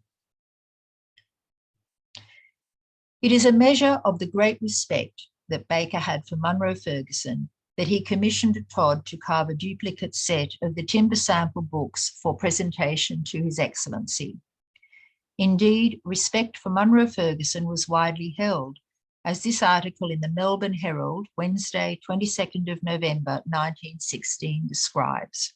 It is a measure of the great respect that Baker had for Munro Ferguson that he commissioned Todd to carve a duplicate set of the timber sample books for presentation to His Excellency. Indeed, respect for Munro Ferguson was widely held, as this article in the Melbourne Herald, Wednesday, 22nd of November, 1916 describes.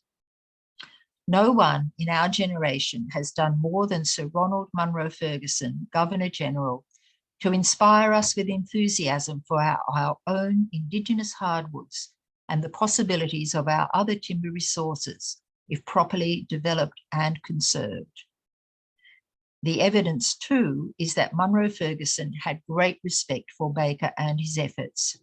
No one in our generation has done more than Sir Ronald Munro Ferguson, Governor-General, to inspire us with enthusiasm for our own Indigenous hardwoods and the possibilities of our other timber resources, if properly developed and conserved. The evidence, too, is that Munro Ferguson had great respect for Baker and his efforts.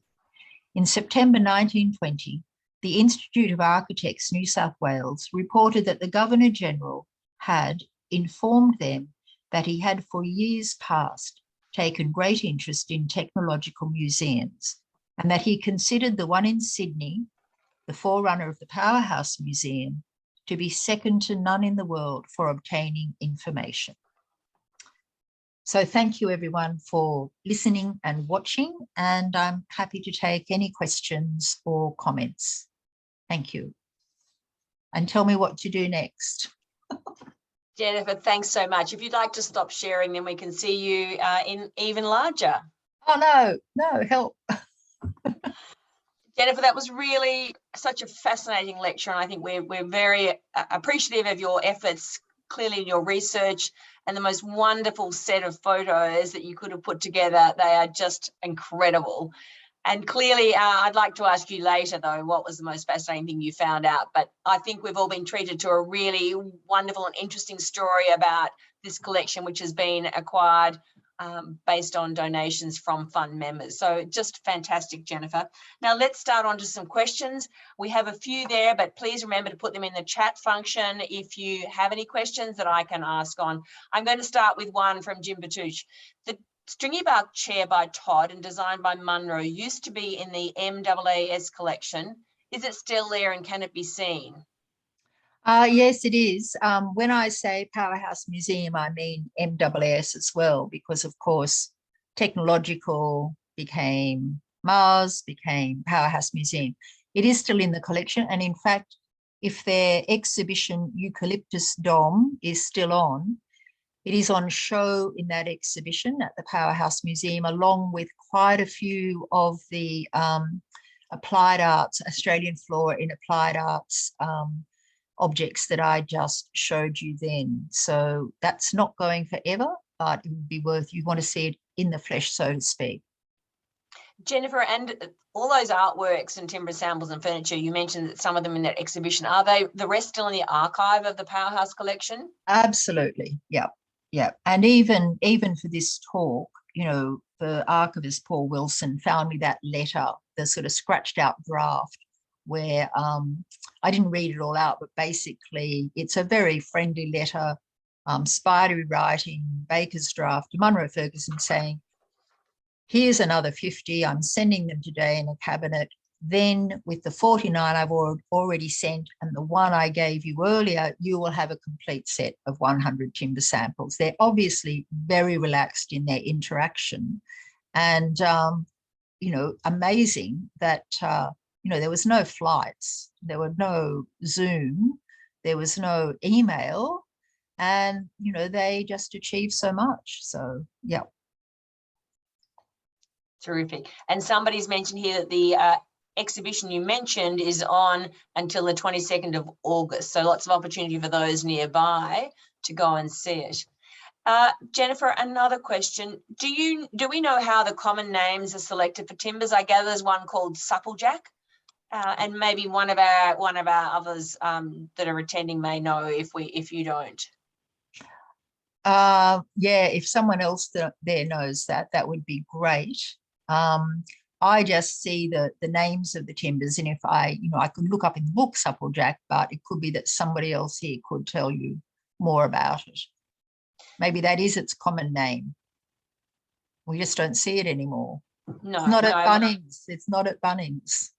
In September 1920, the Institute of Architects, New South Wales, reported that the Governor-General had informed them that he had for years past taken great interest in technological museums and that he considered the one in Sydney, the forerunner of the Powerhouse Museum, to be second to none in the world for obtaining information. So thank you everyone for listening and watching, and I'm happy to take any questions or comments. Thank you. And tell me what to do next. Jennifer, thanks so much. If you'd like to stop sharing, then we can see you in even larger. Oh, no, help. Jennifer, that was really such a fascinating lecture, and I think we're very appreciative of your efforts, clearly in your research, and the most wonderful set of photos that you could have put together. They are just incredible. And clearly, I'd like to ask you later, though, what was the most fascinating thing you found out? But I think we've all been treated to a really wonderful and interesting story about this collection, which has been acquired based on donations from fund members. So just fantastic, Jennifer. Now let's start on to some questions. We have a few there, but please remember to put them in the chat function if you have any questions that I can ask on. I'm going to start with one from Jim Batouche. The stringy bark chair by Todd and designed by Munro used to be in the MAAS collection. Is it still there and can it be seen? Yes, it is. When I say Powerhouse Museum, I mean MAAS as well, because of course, technological became Mars, became Powerhouse Museum. It is still in the collection. And in fact, if their exhibition Eucalyptus Dom is still on, it is on show in that exhibition at the Powerhouse Museum, along with quite a few of the applied arts, Australian flora in applied arts objects that I just showed you then. So that's not going forever, but it would be worth, you want to see it in the flesh, so to speak. Jennifer, and all those artworks and timber samples and furniture, you mentioned that some of them in that exhibition, are they the rest still in the archive of the Powerhouse collection? Absolutely. Yeah. Yeah. And even for this talk, you know, the archivist Paul Wilson found me that letter, the sort of scratched out draft where I didn't read it all out, but basically it's a very friendly letter, spidery writing, Baker's draft, Munro Ferguson saying, here's another 50, I'm sending them today in a cabinet. Then with the 49 I've already sent and the one I gave you earlier, you will have a complete set of 100 timber samples. They're obviously very relaxed in their interaction and, you know, amazing that, you know, there was no flights, there were no Zoom, there was no email, and, you know, they just achieved so much. So, yeah. Terrific. And somebody's mentioned here that the exhibition you mentioned is on until the 22nd of August. So lots of opportunity for those nearby to go and see it. Jennifer, another question. Do we know how the common names are selected for timbers? I gather there's one called Supplejack, and maybe one of our others that are attending may know if you don't. Yeah, if someone else there knows that, that would be great. I just see the names of the timbers, and if I could look up in the book Supplejack, but it could be that somebody else here could tell you more about it. Maybe that is its common name. We just don't see it anymore. No, it's not at Bunnings. It's not at Bunnings.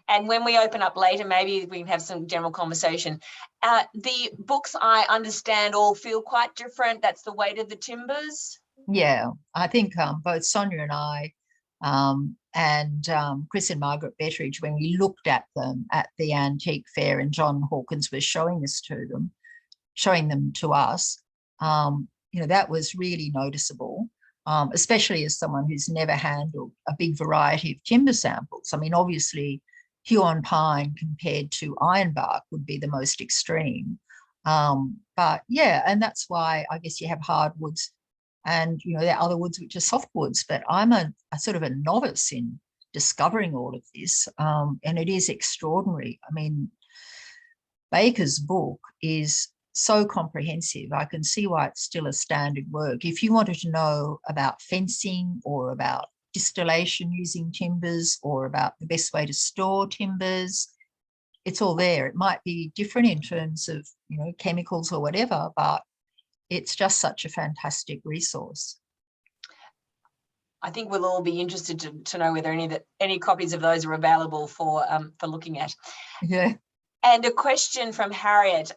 And when we open up later, maybe we can have some general conversation. The books, I understand, all feel quite different. That's the weight of the timbers. Yeah, I think both Sonia and I and Chris and Margaret Betteridge, when we looked at them at the antique fair and John Hawkins was showing them to us, you know, that was really noticeable, especially as someone who's never handled a big variety of timber samples. I mean, obviously, Huon pine compared to ironbark would be the most extreme. But yeah, and that's why I guess you have hardwoods and, you know, there are other woods which are softwoods, but I'm a sort of a novice in discovering all of this. And it is extraordinary. I mean, Baker's book is so comprehensive. I can see why it's still a standard work. If you wanted to know about fencing or about distillation using timbers or about the best way to store timbers, it's all there. It might be different in terms of, you know, chemicals or whatever, but it's just such a fantastic resource. I think we'll all be interested to know whether any copies of those are available for looking at. Yeah. And a question from Harriet.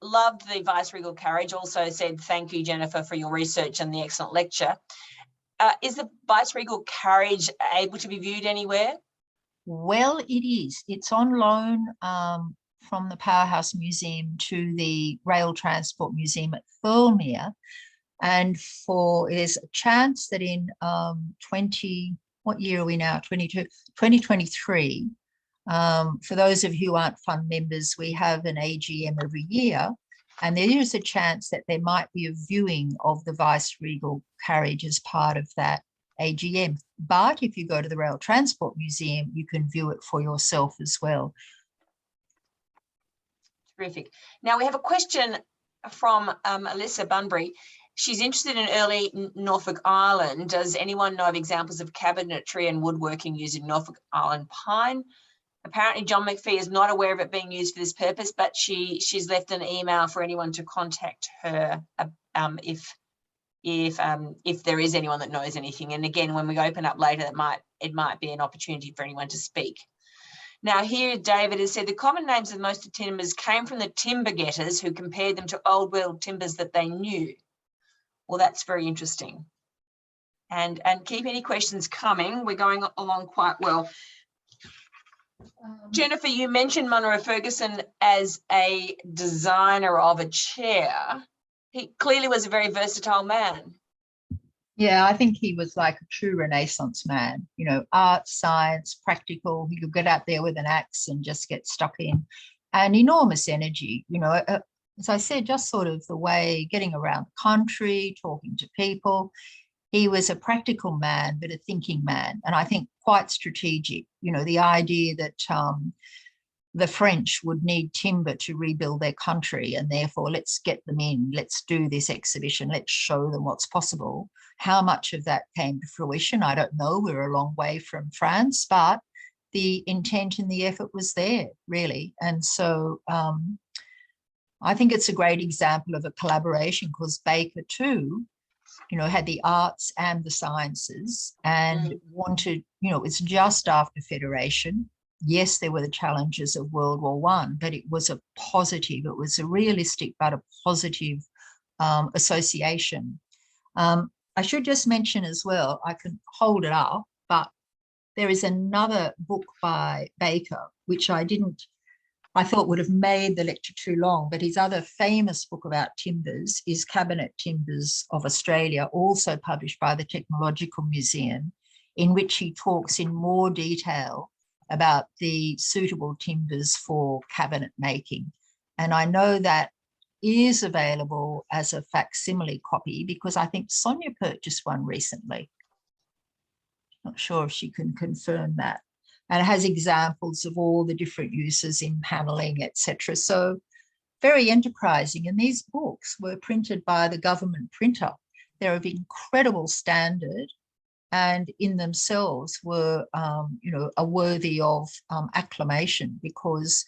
Loved the Viceregal carriage. Also said, thank you, Jennifer, for your research and the excellent lecture. Is the Viceregal carriage able to be viewed anywhere? Well, it is. It's on loan from the Powerhouse Museum to the Rail Transport Museum at Thirlmere. And there's a chance that in what year are we now? 2023. For those of you who aren't fund members, we have an AGM every year, and there is a chance that there might be a viewing of the Viceregal carriage as part of that AGM. But if you go to the Rail Transport Museum, you can view it for yourself as well. Terrific. Now we have a question from Alyssa Bunbury. She's interested in early Norfolk Island. Does anyone know of examples of cabinetry and woodworking using Norfolk Island pine? Apparently John McPhee is not aware of it being used for this purpose, but she's left an email for anyone to contact her if there is anyone that knows anything. And again, when we open up later, it might be an opportunity for anyone to speak. Now here, David has said the common names of most of timbers came from the timber getters who compared them to old world timbers that they knew. Well, that's very interesting. And keep any questions coming. We're going along quite well. Jennifer, you mentioned Munro Ferguson as a designer of a chair. He clearly was a very versatile man. Yeah, I think he was like a true Renaissance man, you know, art, science, practical. He could get out there with an axe and just get stuck in, and enormous energy, you know, as I said, just sort of the way getting around the country, talking to people. He was a practical man, but a thinking man, and I think quite strategic. You know, the idea that the French would need timber to rebuild their country, and therefore let's get them in, let's do this exhibition, let's show them what's possible. How much of that came to fruition, I don't know. We're a long way from France, but the intent and the effort was there, really. And so I think it's a great example of a collaboration, because Baker too, you know, had the arts and the sciences and wanted, you know, it's just after Federation. Yes, there were the challenges of World War I, but it was a positive, it was a realistic but a positive association. I should just mention as well, I can hold it up, but there is another book by Baker, which I thought would have made the lecture too long, but his other famous book about timbers is Cabinet Timbers of Australia, also published by the Technological Museum, in which he talks in more detail about the suitable timbers for cabinet making. And I know that is available as a facsimile copy, because I think Sonia purchased one recently. Not sure if she can confirm that. And it has examples of all the different uses in paneling, etc. So very enterprising. And these books were printed by the government printer. They're of incredible standard, and in themselves were, you know, are worthy of acclamation, because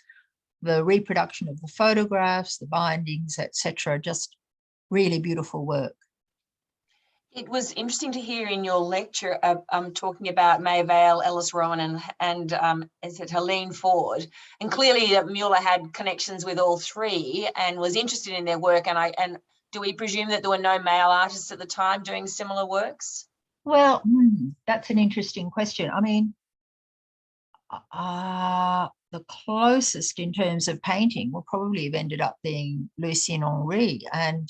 the reproduction of the photographs, the bindings, etc., just really beautiful work. It was interesting to hear in your lecture talking about May Vale, Ellis Rowan, and is it Helene Ford? And clearly Mueller had connections with all three and was interested in their work. And do we presume that there were no male artists at the time doing similar works? Well, that's an interesting question. I mean, the closest in terms of painting will probably have ended up being Lucien Henry, and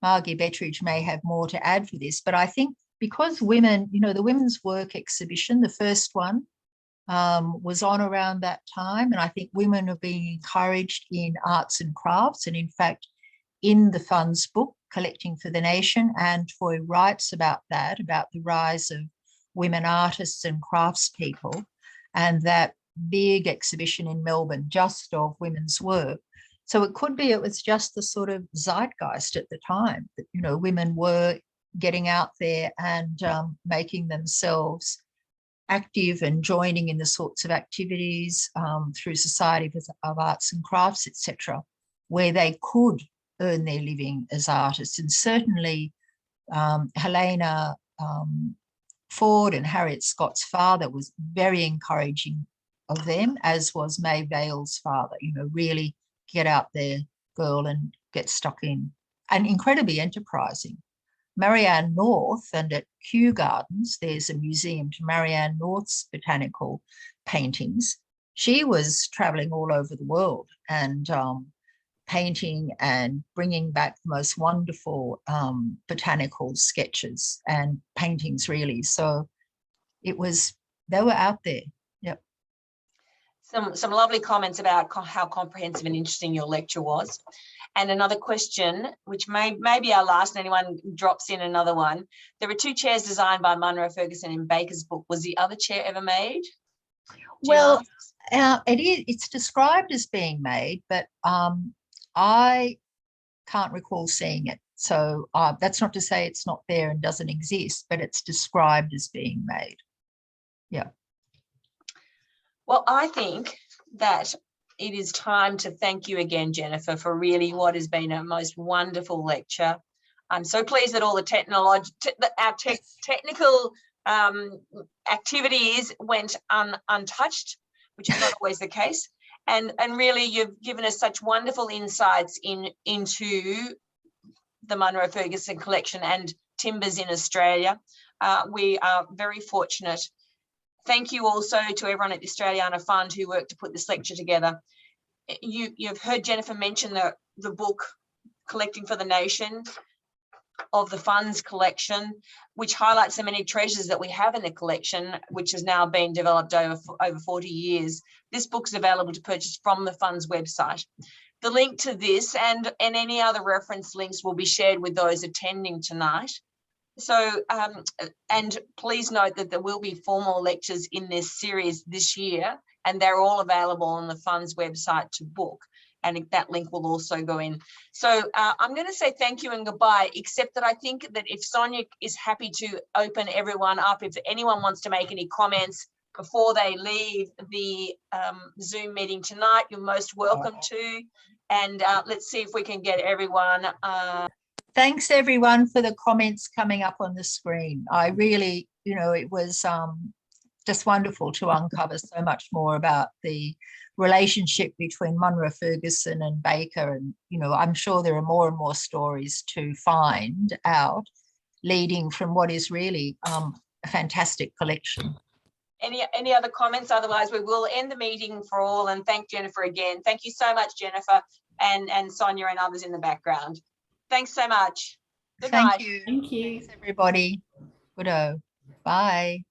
Margie Bettridge may have more to add for this, but I think because women, you know, the women's work exhibition, the first one, was on around that time, and I think women are being encouraged in arts and crafts, and in fact, in the Fund's book, Collecting for the Nation, and Foy writes about that, about the rise of women artists and craftspeople, and that big exhibition in Melbourne just of women's work. So it could be it was just the sort of zeitgeist at the time that, you know, women were getting out there and making themselves active and joining in the sorts of activities through Society of Arts and Crafts, etc., where they could earn their living as artists. And certainly Helena Ford and Harriet Scott's father was very encouraging of them, as was May Vale's father, you know, really get out there, girl, and get stuck in. And incredibly enterprising. Marianne North, and at Kew Gardens, there's a museum to Marianne North's botanical paintings. She was traveling all over the world and painting and bringing back the most wonderful botanical sketches and paintings, really. So it was, they were out there. Yep. Some lovely comments about how comprehensive and interesting your lecture was. And another question, which may be our last, and anyone drops in another one. There were 2 chairs designed by Munro Ferguson in Baker's book. Was the other chair ever made? Well, it's described as being made, but I can't recall seeing it. So that's not to say it's not there and doesn't exist, but it's described as being made. Yeah. Well, I think that it is time to thank you again, Jennifer, for really what has been a most wonderful lecture. I'm so pleased that all the technical activities went untouched, which is not always the case. And really, you've given us such wonderful insights into the Munro Ferguson collection and timbers in Australia. We are very fortunate. Thank you also to everyone at the Australiana Fund who worked to put this lecture together. You've heard Jennifer mention the book Collecting for the Nation of the Fund's collection, which highlights the many treasures that we have in the collection, which has now been developed over 40 years. This book is available to purchase from the Fund's website. The link to this and any other reference links will be shared with those attending tonight. So, and please note that there will be 4 more lectures in this series this year, and they're all available on the Fund's website to book. And that link will also go in. So I'm going to say thank you and goodbye, except that I think that if Sonia is happy to open everyone up, if anyone wants to make any comments before they leave the Zoom meeting tonight, you're most welcome to. And let's see if we can get everyone. Thanks everyone for the comments coming up on the screen. I really, you know, it was just wonderful to uncover so much more about the relationship between Munro Ferguson and Baker. And, you know, I'm sure there are more and more stories to find out, leading from what is really a fantastic collection. Any other comments? Otherwise, we will end the meeting for all, and thank Jennifer again. Thank you so much, Jennifer, and Sonia and others in the background. Thanks so much. Good night. Thank you. Thanks, everybody. Good-o. Bye.